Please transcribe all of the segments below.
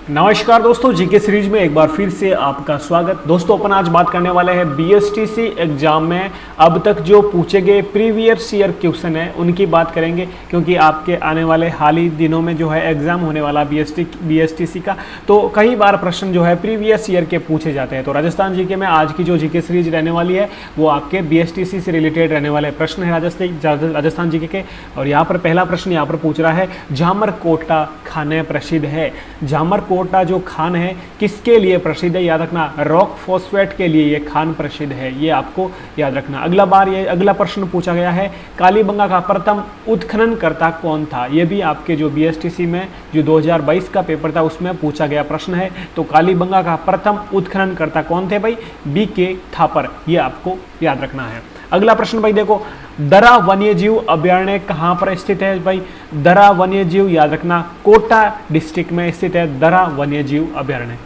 नमस्कार दोस्तों, GK series में एक बार फिर से आपका स्वागत। दोस्तों अपन आज बात करने वाले हैं बीएसटीसी एग्जाम में अब तक जो पूछे गए प्रीवियस ईयर क्वेश्चन है उनकी बात करेंगे, क्योंकि आपके आने वाले हाल ही दिनों में जो है एग्जाम होने वाला बीएसटीसी का, तो कई बार प्रश्न जो है प्रीवियस ईयर के पूछे जाते हैं। तो राजस्थान जीके में आज की जो जीके सीरीज रहने वाली है वो आपके बीएसटीसी से रिलेटेड रहने वाले प्रश्न है राजस्थान जीके के। और यहाँ पर पहला प्रश्न यहाँ पर पूछ रहा है, जामरकोटा खाने प्रसिद्ध है। जामरकोटा जो खान है किसके लिए प्रसिद्ध है? याद रखना, रॉक फॉस्फेट के लिए ये खान प्रसिद्ध है, ये आपको याद रखना। अगला प्रश्न पूछा गया है, कालीबंगा का प्रथम उत्खननकर्ता कौन था? ये भी आपके जो बीएसटीसी में जो 2022 का पेपर था उसमें पूछा गया प्रश्न है। तो कालीबंगा का प्रथम उत्खननकर्ता कौन थे भाई? बीके थापर, ये आपको याद रखना है। अगला प्रश्न भाई देखो, दरा वन्यजीव अभयारण्य कहाँ पर स्थित है भाई? दरा वन्यजीव याद रखना कोटा डिस्ट्रिक्ट में स्थित है दरा वन्यजीव अभयारण्य।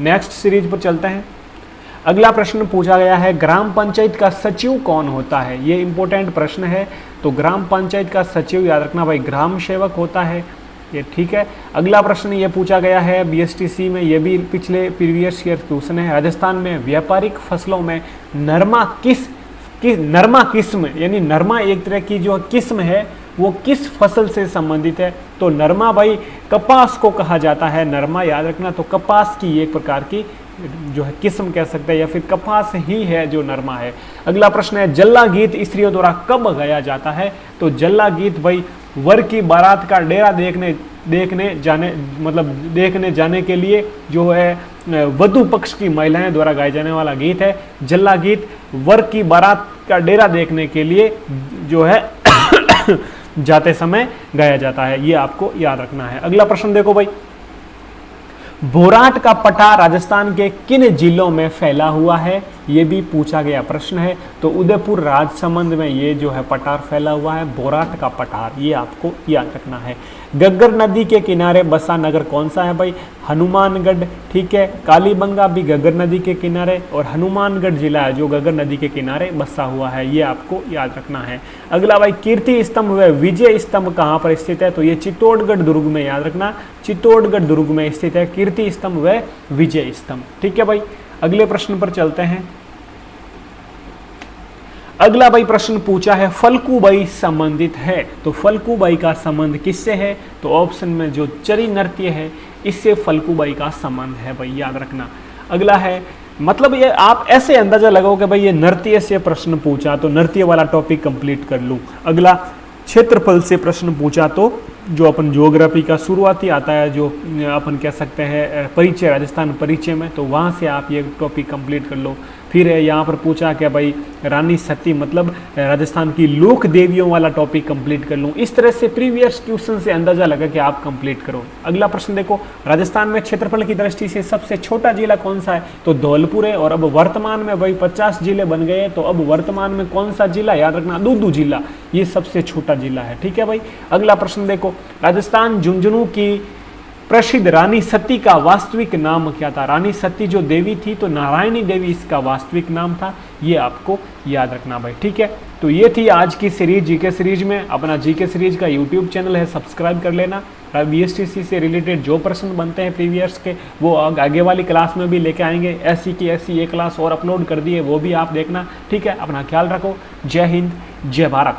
नेक्स्ट सीरीज पर चलते हैं। अगला प्रश्न पूछा गया है, ग्राम पंचायत का सचिव कौन होता है? ये इंपॉर्टेंट प्रश्न है। तो ग्राम पंचायत का सचिव याद रखना भाई ग्राम सेवक होता है, ये ठीक है। अगला प्रश्न ये पूछा गया है बीएसटीसी में, ये भी पिछले प्रीवियस ईयर क्वेश्चन है, राजस्थान में व्यापारिक फसलों में नरमा किस्म, यानी नरमा एक तरह की जो किस्म है वो किस फसल से संबंधित है? तो नरमा भाई कपास को कहा जाता है, नरमा याद रखना। तो कपास की एक प्रकार की जो है किस्म कह सकते हैं, या फिर कपास ही है जो नरमा है। अगला प्रश्न है, जल्ला गीत स्त्रियों द्वारा कब गाया जाता है? तो जल्ला गीत भाई वर की बारात का डेरा देखने जाने के लिए जो है वधु पक्ष की महिलाएं द्वारा गाए जाने वाला गीत है। जल्ला गीत वर की बारात का डेरा देखने के लिए जो है जाते समय गाया जाता है, ये आपको याद रखना है। अगला प्रश्न देखो भाई, बोराट का पठार राजस्थान के किन जिलों में फैला हुआ है? ये भी पूछा गया प्रश्न है। तो उदयपुर राजसमंद में ये जो है पठार फैला हुआ है, बोराट का पठार, ये आपको याद रखना है। गग्गर नदी के किनारे बसा नगर कौन सा है भाई? हनुमानगढ़, ठीक है। कालीबंगा भी गग्गर नदी के किनारे, और हनुमानगढ़ जिला है जो गग्गर नदी के किनारे बसा हुआ है, ये आपको याद रखना है। अगला भाई, कीर्ति स्तंभ व विजय स्तंभ कहाँ पर स्थित है? तो ये चित्तौड़गढ़ दुर्ग में, याद रखना चित्तौड़गढ़ दुर्ग में स्थित है कीर्ति स्तंभ व विजय स्तंभ, ठीक है भाई। अगले प्रश्न पर चलते हैं। अगला भाई प्रश्न पूछा है, फल्गुबाई संबंधित है। तो फल्गुबाई का संबंध किससे है? तो ऑप्शन में जो चरी नृत्य है इससे फल्गुबाई का संबंध है भाई, याद रखना। अगला है, मतलब ये आप ऐसे अंदाजा लगाओ कि भाई ये नृत्य से प्रश्न पूछा तो नृत्य वाला टॉपिक कंप्लीट कर लूँ। अगला क्षेत्रफल से प्रश्न पूछा तो जो अपन ज्योग्राफी का शुरुआती आता है, जो अपन कह सकते हैं परिचय, राजस्थान परिचय में, तो वहाँ से आप ये टॉपिक कंप्लीट कर लो। फिर यहाँ पर पूछा कि भाई रानी सती मतलब राजस्थान की लोक देवियों वाला टॉपिक कंप्लीट कर लूँ। इस तरह से प्रीवियस क्वेश्चन से अंदाजा लगा कि आप कंप्लीट करो। अगला प्रश्न देखो, राजस्थान में क्षेत्रफल की दृष्टि से सबसे छोटा जिला कौन सा है? तो धौलपुर है। और अब वर्तमान में भाई 50 जिले बन गए, तो अब वर्तमान में कौन सा जिला? याद रखना दूदू जिला, ये सबसे छोटा जिला है, ठीक है भाई। अगला प्रश्न देखो, राजस्थान झुंझुनू की प्रसिद्ध रानी सती का वास्तविक नाम क्या था? रानी सती जो देवी थी तो नारायणी देवी इसका वास्तविक नाम था, ये आपको याद रखना भाई, ठीक है। तो ये थी आज की सीरीज, जीके सीरीज में। अपना जीके सीरीज का यूट्यूब चैनल है, सब्सक्राइब कर लेना। बीएसटीसी से रिलेटेड जो प्रश्न बनते हैं प्रीवियस के वो आगे वाली क्लास में भी लेके आएंगे। ऐसी की ऐसी एक क्लास और अपलोड कर दी है, वो भी आप देखना, ठीक है। अपना ख्याल रखो। जय हिंद, जय भारत।